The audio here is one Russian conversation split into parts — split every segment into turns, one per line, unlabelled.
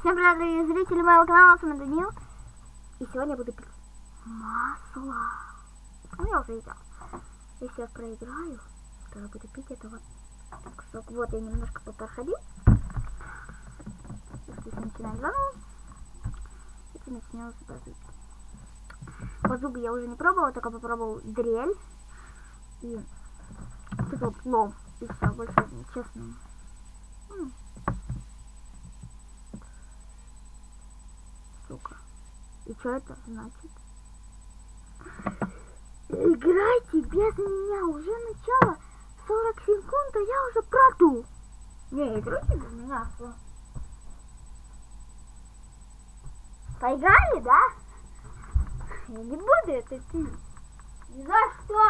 Всем привет, дорогие зрители моего канала, с вами Данил. И сегодня я буду пить масло. Ну, я уже едел. Если я проиграю, то я буду пить это вот кусок. Вот, я немножко подходил. Здесь начинаем заново. И начнем с базуки. Базуку я уже не пробовала, только попробовал дрель. И типа плов. И все, больше честно. Сука. И что это значит? Играйте без меня. Уже начало 40 секунд, а я уже продул. Не, играйте без меня. Поиграли, да? Я не буду это пить. Ни за что.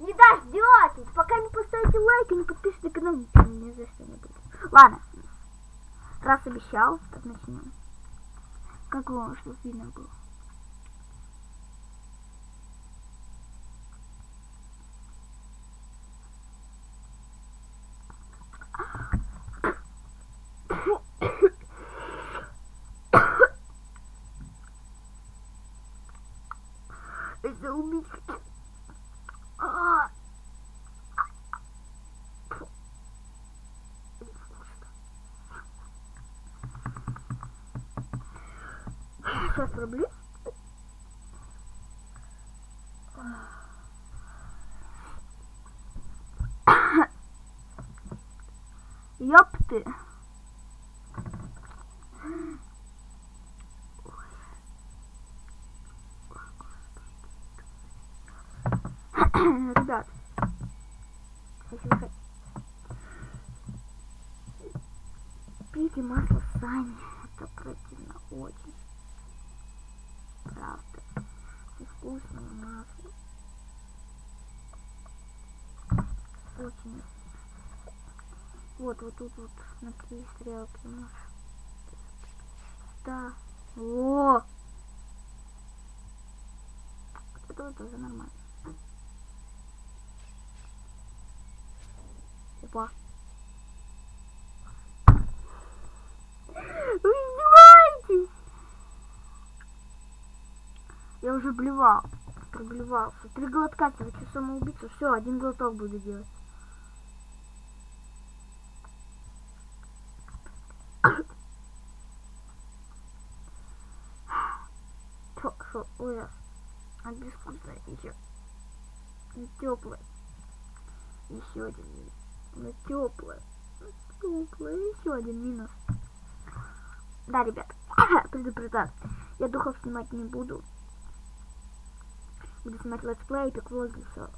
Не дождетесь. Пока не поставите лайк и не подпишитесь на канал, ни за что не будет. Ладно. Раз обещал, так начнем. Как вам, что видно было? Это убить. Сейчас проблем. Ёпты. Ребят, пейте масло сами. Это противно очень. Правда. Вкусное масло. Очень. Вот тут вот на 3 стрелки можешь. Да. О! Это тоже нормально. Опа. Вы издеваетесь? Я уже блевал. Проблевался. 3 глотка, хочу самоубийцу. Все, 1 глоток буду делать. Фу, ужас. А безвкусное еще. Теплое. Еще один минус. Но теплое. Теплое. Еще один минус. Да, ребят. Предупреждаю. Я духов снимать не буду. Буду снимать летсплей, пик-влоги, все.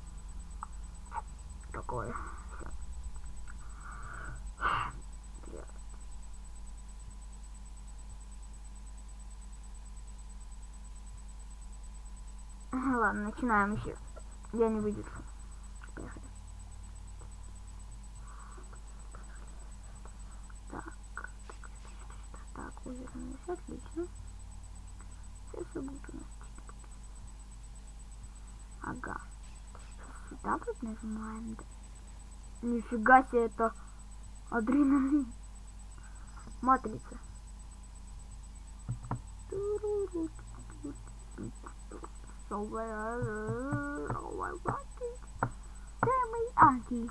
Такое. Все. Ладно, начинаем еще. Я не выдержу. Поехали. Так, уверенность, отлично. Сейчас я буду у нас. Ага. Сюда вот нажимаем. Да. Нифига себе, это адреналин. Матрица. So where I want it. Tell me, Auntie.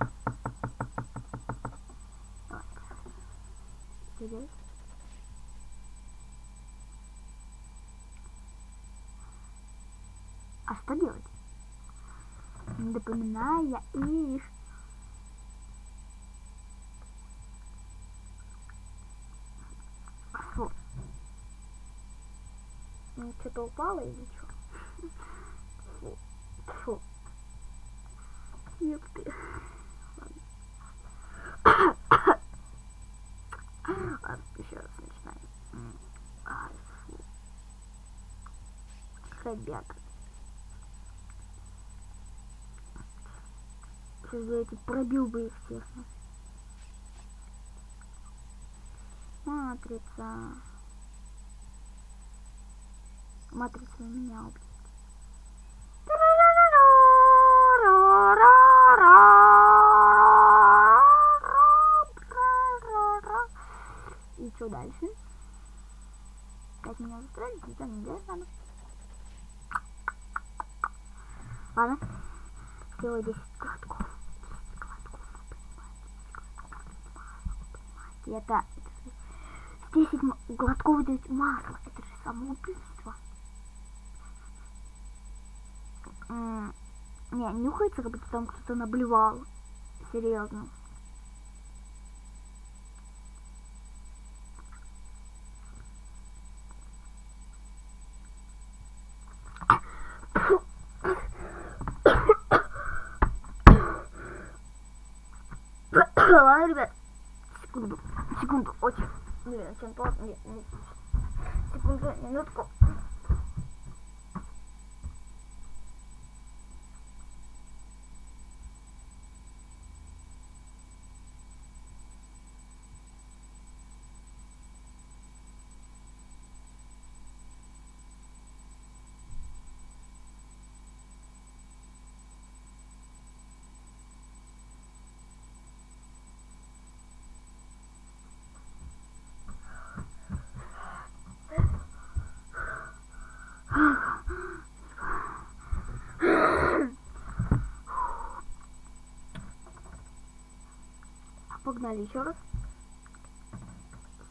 Today. А что делать? Напоминаю я их. Фу. Ну, что-то упало или что? Фу. Фу. Ёпты. Ладно, еще раз начинаем. Ай, фу. Ребята. Сейчас я эти пробил бы их всех. Матрица. Матрица меня убьет. И что дальше? опять меня застрелить, ничего не делать надо. Ладно. Сделай 10 глотков. 10 глотков, понимаете? Это 10 глотков дать масла. Это же самоубийство. Не, нюхается, как будто там кто-то наблевал. Серьезно. Ладно, ребят. Секунду, очень. Блин, очень плотно. Секунду, минутку. Погнали еще раз.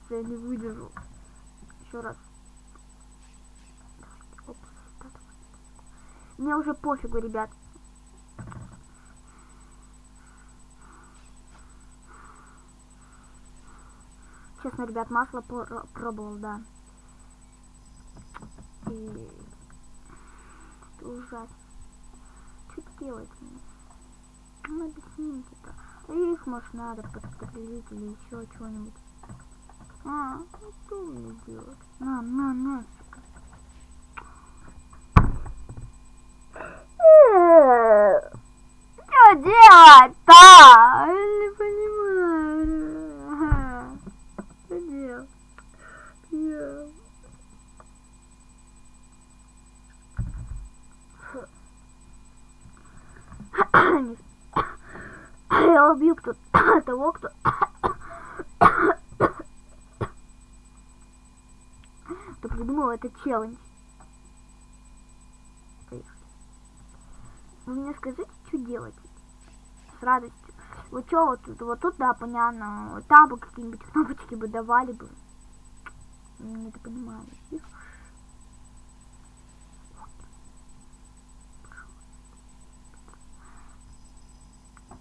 Я не выдержу. Еще раз. Мне уже пофигу, ребят. Честно, ребят, масло пробовал, да. И это ужасно. Что делать мне? Ну, объясните-то. Их, может, надо подстрелить или еще что-нибудь. Ну что мне делать? На, сука. Что делать-то? Я не понимаю. Что делать? Я убью того, кто придумал этот челлендж. Вы мне скажите, что делать? С радостью. Вот что вот тут, да, понятно. Там бы какие-нибудь кнопочки бы давали бы. Не это понимаю.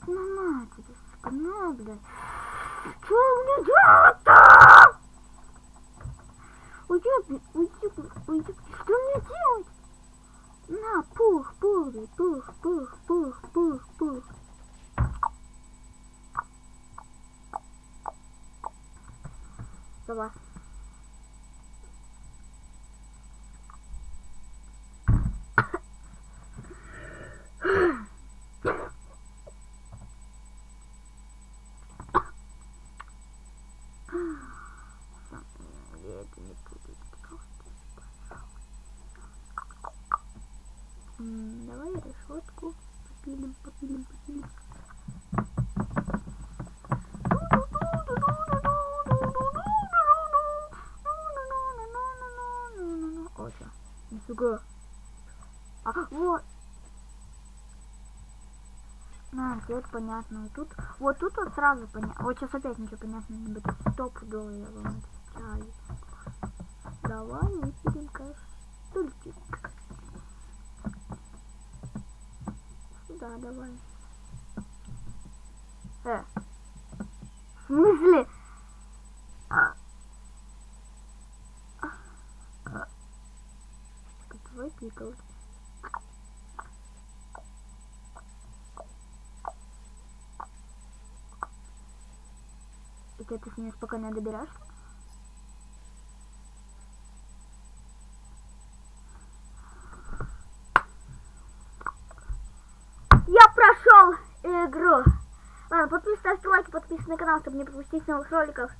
На тебе, сука, на, блядь. Что мне делать-то? Уйди, что мне делать? На, пух, блядь, пух. Давай. Давай решетку попилим. О, что? Нифига. Вот. Теперь понятно. Вот тут вот сразу понятно. Вот сейчас опять ничего понятно не будет. Стопудово я вам отвечаю. Давай выпилим костюльчик. Сюда давай. В смысле? Давай пикал. И ты с ним спокойно добираешься? Я прошел игру. Ладно, подписывайтесь, ставьте лайки, подписывайтесь на канал, чтобы не пропустить новых роликов.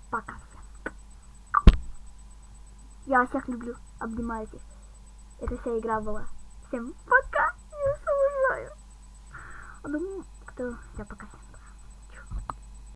Пока всем. Я вас всех люблю, обнимаю всех. Это вся игра была. Всем пока, я вас уважаю. Все, пока.